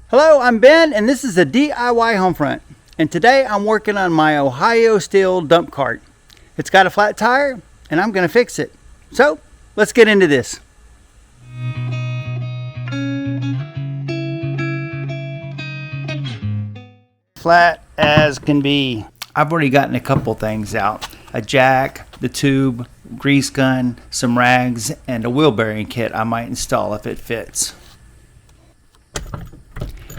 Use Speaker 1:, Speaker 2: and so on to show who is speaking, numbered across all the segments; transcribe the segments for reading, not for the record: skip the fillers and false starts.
Speaker 1: Hello, I'm Ben, and this is a DIY Homefront. And today I'm working on my Ohio steel dump cart. It's got a flat tire, and I'm going to fix it. So, let's get into this. Flat as can be. I've already gotten a couple things out. A jack, the tube, grease gun, some rags, and a wheel bearing kit I might install if it fits.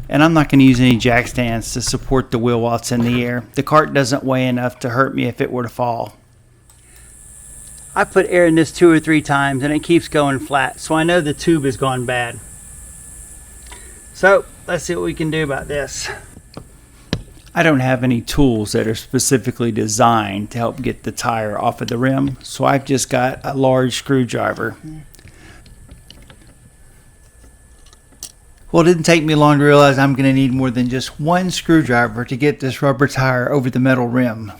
Speaker 1: And I'm not going to use any jack stands to support the wheel while it's in the air. The cart doesn't weigh enough to hurt me if it were to fall. I put air in this 2 or 3 times and it keeps going flat, so I know the tube has gone bad. So let's see what we can do about this. I don't have any tools that are specifically designed to help get the tire off of the rim, so I've just got a large screwdriver. Well, it didn't take me long to realize I'm going to need more than just one screwdriver to get this rubber tire over the metal rim.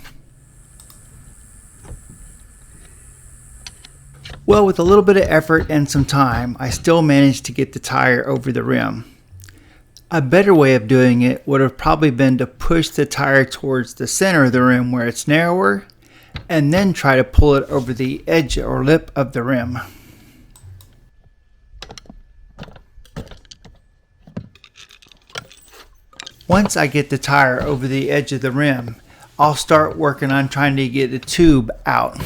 Speaker 1: Well, with a little bit of effort and some time, I still managed to get the tire over the rim. A better way of doing it would have probably been to push the tire towards the center of the rim where it's narrower, and then try to pull it over the edge or lip of the rim. Once I get the tire over the edge of the rim, I'll start working on trying to get the tube out.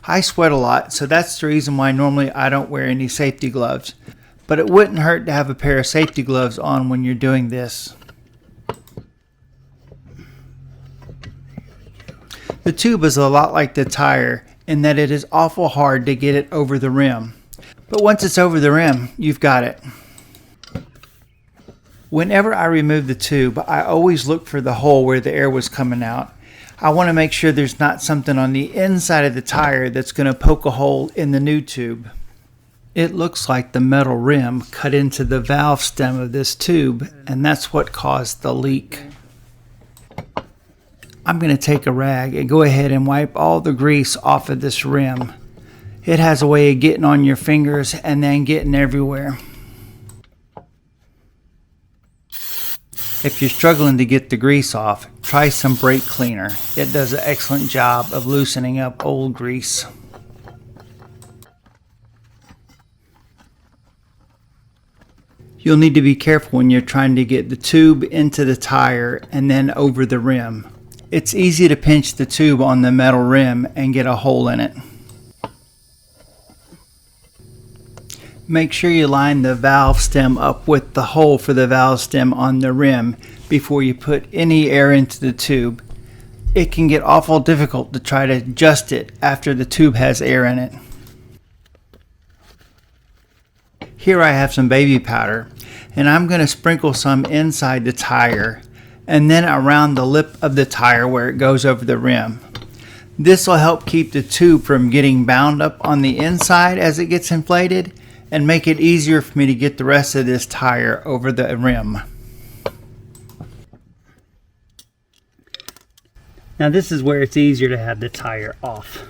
Speaker 1: I sweat a lot, so that's the reason why normally I don't wear any safety gloves. But it wouldn't hurt to have a pair of safety gloves on when you're doing this. The tube is a lot like the tire in that it is awful hard to get it over the rim. But once it's over the rim, you've got it. Whenever I remove the tube, I always look for the hole where the air was coming out. I want to make sure there's not something on the inside of the tire that's going to poke a hole in the new tube. It looks like the metal rim cut into the valve stem of this tube, and that's what caused the leak. I'm going to take a rag and go ahead and wipe all the grease off of this rim. It has a way of getting on your fingers and then getting everywhere. If you're struggling to get the grease off, try some brake cleaner. It does an excellent job of loosening up old grease. You'll need to be careful when you're trying to get the tube into the tire and then over the rim. It's easy to pinch the tube on the metal rim and get a hole in it. Make sure you line the valve stem up with the hole for the valve stem on the rim before you put any air into the tube. It can get awful difficult to try to adjust it after the tube has air in it. Here I have some baby powder, and I'm going to sprinkle some inside the tire and then around the lip of the tire where it goes over the rim. This will help keep the tube from getting bound up on the inside as it gets inflated, and make it easier for me to get the rest of this tire over the rim. Now this is where it's easier to have the tire off.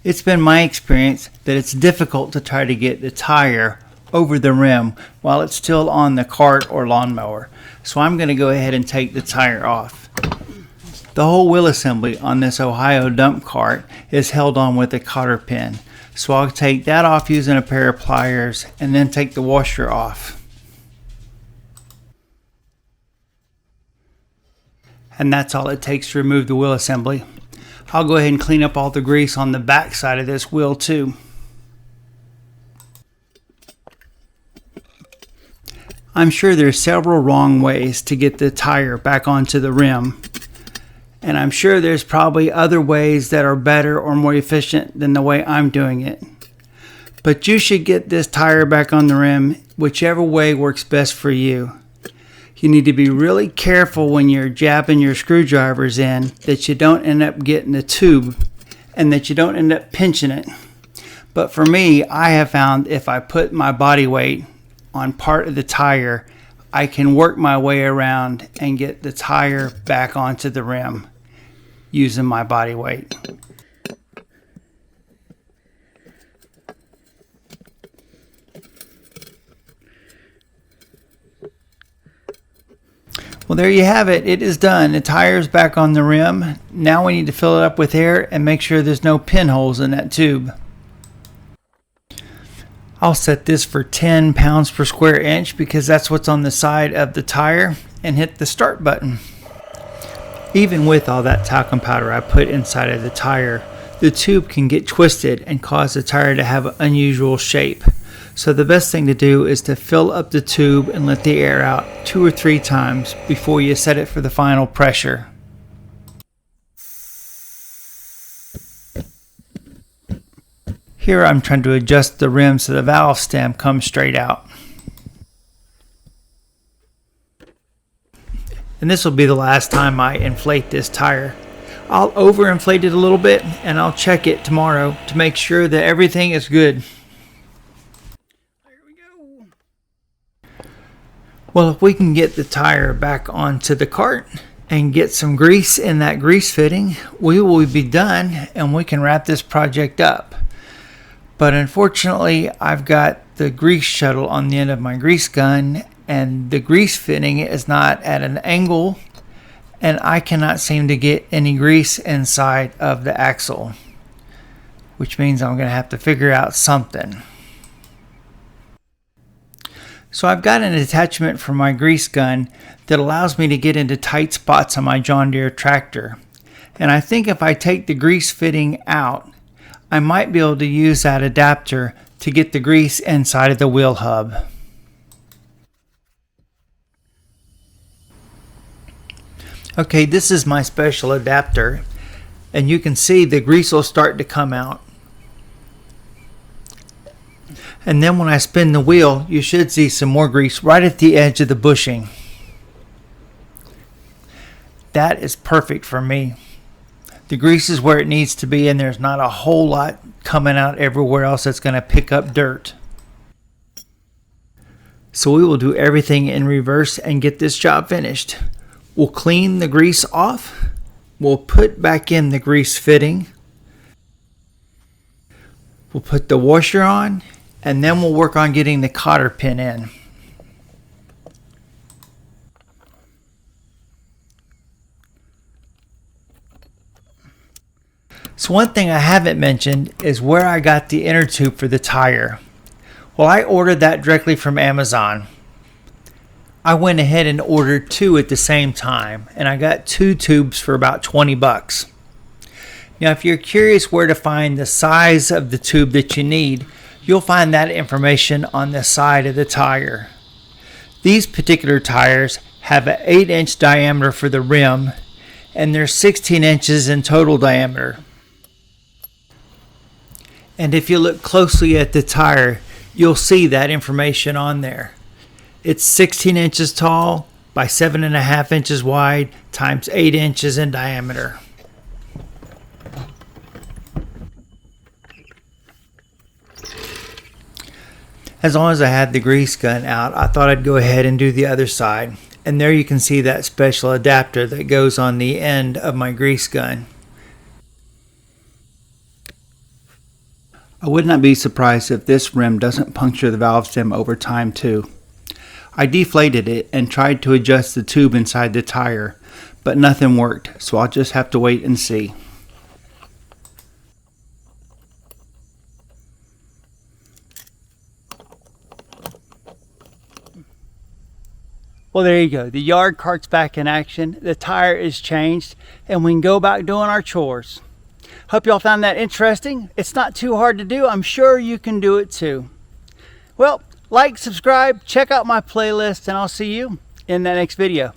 Speaker 1: It's been my experience that it's difficult to try to get the tire over the rim while it's still on the cart or lawnmower. So I'm going to go ahead and take the tire off. The whole wheel assembly on this Ohio dump cart is held on with a cotter pin. So I'll take that off using a pair of pliers and then take the washer off. And that's all it takes to remove the wheel assembly. I'll go ahead and clean up all the grease on the back side of this wheel too. I'm sure there's several wrong ways to get the tire back onto the rim. And I'm sure there's probably other ways that are better or more efficient than the way I'm doing it. But you should get this tire back on the rim whichever way works best for you. You need to be really careful when you're jabbing your screwdrivers in that you don't end up getting the tube and that you don't end up pinching it. But for me, I have found if I put my body weight on part of the tire, I can work my way around and get the tire back onto the rim using my body weight. Well, there you have it. It is done. The tire's back on the rim. Now we need to fill it up with air and make sure there's no pinholes in that tube. I'll set this for 10 pounds per square inch because that's what's on the side of the tire, and hit the start button. Even with all that talcum powder I put inside of the tire, the tube can get twisted and cause the tire to have an unusual shape. So the best thing to do is to fill up the tube and let the air out 2 or 3 times before you set it for the final pressure. Here I'm trying to adjust the rim so the valve stem comes straight out. And this will be the last time I inflate this tire. I'll overinflate it a little bit and I'll check it tomorrow to make sure that everything is good. Well, if we can get the tire back onto the cart and get some grease in that grease fitting, we will be done and we can wrap this project up. But unfortunately, I've got the grease shuttle on the end of my grease gun, and the grease fitting is not at an angle, and I cannot seem to get any grease inside of the axle, which means I'm going to have to figure out something. So I've got an attachment for my grease gun that allows me to get into tight spots on my John Deere tractor. And I think if I take the grease fitting out, I might be able to use that adapter to get the grease inside of the wheel hub. Okay, this is my special adapter, and you can see the grease will start to come out. And then when I spin the wheel, you should see some more grease right at the edge of the bushing. That is perfect for me. The grease is where it needs to be, and there's not a whole lot coming out everywhere else that's going to pick up dirt. So we will do everything in reverse and get this job finished. We'll clean the grease off. We'll put back in the grease fitting. We'll put the washer on, and then we'll work on getting the cotter pin in. So one thing I haven't mentioned is where I got the inner tube for the tire. Well, I ordered that directly from Amazon. I went ahead and ordered 2 at the same time, and I got 2 tubes for about 20 bucks. Now, if you're curious where to find the size of the tube that you need, you'll find that information on the side of the tire. These particular tires have an 8-inch diameter for the rim, and they're 16 inches in total diameter. And if you look closely at the tire, you'll see that information on there. It's 16 inches tall by 7.5 inches wide times 8 inches in diameter. As long as I had the grease gun out, I thought I'd go ahead and do the other side. And there you can see that special adapter that goes on the end of my grease gun. I would not be surprised if this rim doesn't puncture the valve stem over time too. I deflated it and tried to adjust the tube inside the tire, but nothing worked, so I'll just have to wait and see. Well, there you go. The yard cart's back in action. The tire is changed, and we can go back doing our chores. Hope y'all found that interesting. It's not too hard to do. I'm sure you can do it too. Well, like, subscribe, check out my playlist, and I'll see you in the next video.